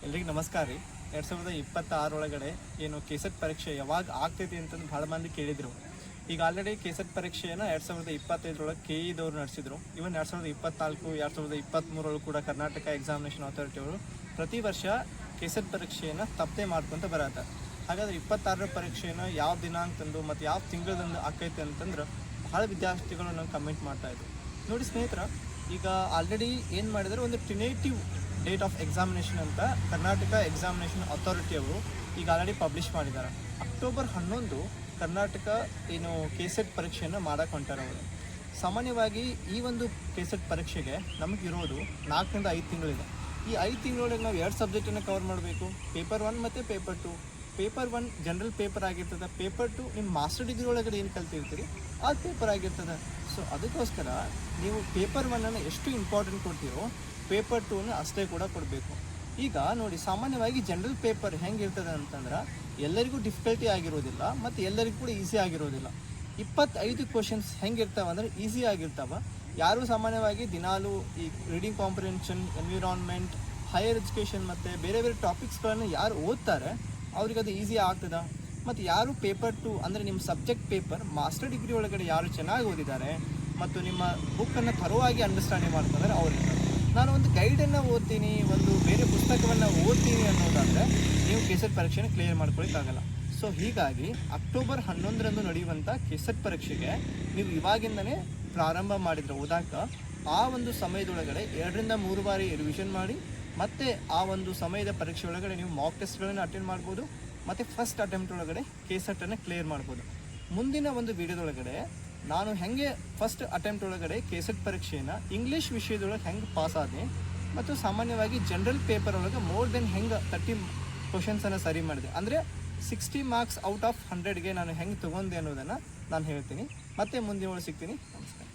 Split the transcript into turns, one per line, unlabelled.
ಎಲ್ರಿಗೂ ನಮಸ್ಕಾರ ರೀ. 2026 ಒಳಗಡೆ ಏನು ಕೆಸೆಟ್ ಪರೀಕ್ಷೆ ಯಾವಾಗ ಆಗ್ತೈತಿ ಅಂತಂದು ಭಾಳ ಮಂದಿ ಕೇಳಿದರು. ಈಗ ಆಲ್ರೆಡಿ ಕೆಸೆಟ್ ಪರೀಕ್ಷೆಯನ್ನು 2025 KEದವ್ರು ನಡೆಸಿದರು. ಇವನ್ 2024, 2023 ಕೂಡ ಕರ್ನಾಟಕ ಎಕ್ಸಾಮಿನೇಷನ್ ಅಥಾರಿಟಿ ಅವರು ಪ್ರತಿ ವರ್ಷ ಕೆಸೆಟ್ ಪರೀಕ್ಷೆಯನ್ನು ತಪ್ಪದೆ ಮಾಡ್ಕೊತ ಬರತ್ತಾರೆ. ಹಾಗಾದ್ರೆ 26ರ ಪರೀಕ್ಷೆಯನ್ನು ಯಾವ ದಿನಾಂಕಂದು ಮತ್ತು ಯಾವ ತಿಂಗಳದಂದು ಆಕೈತೆ ಅಂತಂದ್ರೆ ಭಾಳ ವಿದ್ಯಾರ್ಥಿಗಳು ನಂಗೆ ಕಮೆಂಟ್ ಮಾಡ್ತಾಯಿದ್ರು. ನೋಡಿ ಸ್ನೇಹಿತರ, ಈಗ ಆಲ್ರೆಡಿ ಏನು ಮಾಡಿದರೆ ಒಂದು ಟೆನೇಟಿವ್ ಡೇಟ್ ಆಫ್ ಎಕ್ಸಾಮಿನೇಷನ್ ಅಂತ ಕರ್ನಾಟಕ ಎಕ್ಸಾಮಿನೇಷನ್ ಅಥಾರಿಟಿ ಅವರು ಈಗ ಆಲ್ರೆಡಿ ಪಬ್ಲಿಷ್ ಮಾಡಿದ್ದಾರೆ. ಅಕ್ಟೋಬರ್ 11 ಕರ್ನಾಟಕ ಏನು ಕೆಸೆಟ್ ಪರೀಕ್ಷೆಯನ್ನು ಮಾಡಕ್ಕೆ ಹೊಂಟಾರೆ ಅವರು. ಸಾಮಾನ್ಯವಾಗಿ ಈ ಒಂದು ಕೆಸೆಟ್ ಪರೀಕ್ಷೆಗೆ ನಮಗಿರೋದು 4 ರಿಂದ 5 ತಿಂಗಳಿದೆ. ಈ 5 ತಿಂಗಳೊಳಗೆ ನಾವು 2 ಸಬ್ಜೆಕ್ಟನ್ನು ಕವರ್ ಮಾಡಬೇಕು, ಪೇಪರ್ 1 ಮತ್ತು ಪೇಪರ್ 2. ಪೇಪರ್ 1 ಜನರಲ್ ಪೇಪರ್ ಆಗಿರ್ತದೆ, ಪೇಪರ್ 2 ನಿಮ್ಮ ಮಾಸ್ಟರ್ ಡಿಗ್ರಿ ಒಳಗಡೆ ಏನು ಕಲ್ತಿರ್ತೀರಿ ಅದು ಪೇಪರ್ ಆಗಿರ್ತದೆ. ಸೊ ಅದಕ್ಕೋಸ್ಕರ ನೀವು ಪೇಪರ್ 1 ಎಷ್ಟು ಇಂಪಾರ್ಟೆಂಟ್ ಕೊಡ್ತೀರೋ ಪೇಪರ್ 2 ಅಷ್ಟೇ ಕೂಡ ಕೊಡಬೇಕು. ಈಗ ನೋಡಿ, ಸಾಮಾನ್ಯವಾಗಿ ಜನರಲ್ ಪೇಪರ್ ಹೆಂಗಿರ್ತದೆ ಅಂತಂದ್ರೆ ಎಲ್ಲರಿಗೂ ಡಿಫಿಕಲ್ಟಿ ಆಗಿರೋದಿಲ್ಲ ಮತ್ತು ಎಲ್ಲರಿಗೂ ಕೂಡ ಈಸಿ ಆಗಿರೋದಿಲ್ಲ. 25 ಕ್ವಶನ್ಸ್ ಹೆಂಗಿರ್ತಾವೆ ಅಂದರೆ ಈಸಿ ಆಗಿರ್ತಾವೆ. ಯಾರು ಸಾಮಾನ್ಯವಾಗಿ ದಿನಾಲು ಈ reading comprehension, environment, higher education ಮತ್ತು ಬೇರೆ ಬೇರೆ ಟಾಪಿಕ್ಸ್ಗಳನ್ನು ಯಾರು ಓದ್ತಾರೆ ಅವ್ರಿಗೆ ಅದು ಈಸಿ ಆಗ್ತದೆ. ಮತ್ತು ಯಾರು ಪೇಪರ್ 2 ಅಂದರೆ ನಿಮ್ಮ ಸಬ್ಜೆಕ್ಟ್ ಪೇಪರ್ ಮಾಸ್ಟರ್ ಡಿಗ್ರಿ ಒಳಗಡೆ ಯಾರು ಚೆನ್ನಾಗಿ ಓದಿದ್ದಾರೆ ಮತ್ತು ನಿಮ್ಮ ಬುಕ್ಕನ್ನು ಥರವಾಗಿ ಅಂಡರ್ಸ್ಟ್ಯಾಂಡಿಂಗ್ ಮಾಡ್ಕೊಂಡ್ರೆ ಅವ್ರಿಗೆ ನಾನು ಒಂದು ಗೈಡನ್ನು ಓದ್ತೀನಿ, ಒಂದು ಬೇರೆ ಪುಸ್ತಕವನ್ನು ಓದ್ತೀನಿ ಅನ್ನೋದಾದರೆ ನೀವು ಕೆಸೆಟ್ ಪರೀಕ್ಷೆನ ಕ್ಲಿಯರ್ ಮಾಡ್ಕೊಳ್ಳಿಕ್ಕಾಗಲ್ಲ. ಸೊ ಹೀಗಾಗಿ ಅಕ್ಟೋಬರ್ 11 ನಡೆಯುವಂಥ ಕೆಸೆಟ್ ಪರೀಕ್ಷೆಗೆ ನೀವು ಇವಾಗಿಂದನೇ ಪ್ರಾರಂಭ ಮಾಡಿದರೆ ಓದಾಕ ಆ ಒಂದು ಸಮಯದೊಳಗಡೆ 2 ರಿಂದ 3 ಬಾರಿ ರಿವಿಷನ್ ಮಾಡಿ ಮತ್ತು ಆ ಒಂದು ಸಮಯದ ಪರೀಕ್ಷೆ ಒಳಗಡೆ ನೀವು ಮಾಕ್ ಟೆಸ್ಟ್ಗಳನ್ನು ಅಟೆಂಡ್ ಮಾಡ್ಬೋದು ಮತ್ತು ಫಸ್ಟ್ ಅಟೆಂಪ್ಟ್ ಒಳಗಡೆ ಕೆಸೆಟನ್ನು ಕ್ಲಿಯರ್ ಮಾಡ್ಬೋದು. ಮುಂದಿನ ಒಂದು ವಿಡಿಯೋದೊಳಗಡೆ ನಾನು ಹೆಂಗೆ ಫಸ್ಟ್ ಅಟೆಂಪ್ಟ್ ಒಳಗಡೆ ಕೆಸೆಟ್ ಪರೀಕ್ಷೆಯನ್ನು ಇಂಗ್ಲೀಷ್ ವಿಷಯದೊಳಗೆ ಹೆಂಗೆ ಪಾಸ್ ಆದೆ ಮತ್ತು ಸಾಮಾನ್ಯವಾಗಿ ಜನರಲ್ ಪೇಪರ್ ಒಳಗೆ ಮೋರ್ ದೆನ್ ಹೆಂಗೆ 30 ಕ್ವಶನ್ಸನ್ನು ಸರಿ ಮಾಡಿದೆ, ಅಂದರೆ 60 ಮಾರ್ಕ್ಸ್ ಔಟ್ ಆಫ್ 100ಗೆ ನಾನು ಹೆಂಗೆ ತೊಗೊಂಡೆ ಅನ್ನೋದನ್ನು ನಾನು ಹೇಳ್ತೀನಿ. ಮತ್ತೆ ಮುಂದಿನ ಒಳಗೆ ಸಿಗ್ತೀನಿ. ನಮಸ್ಕಾರ.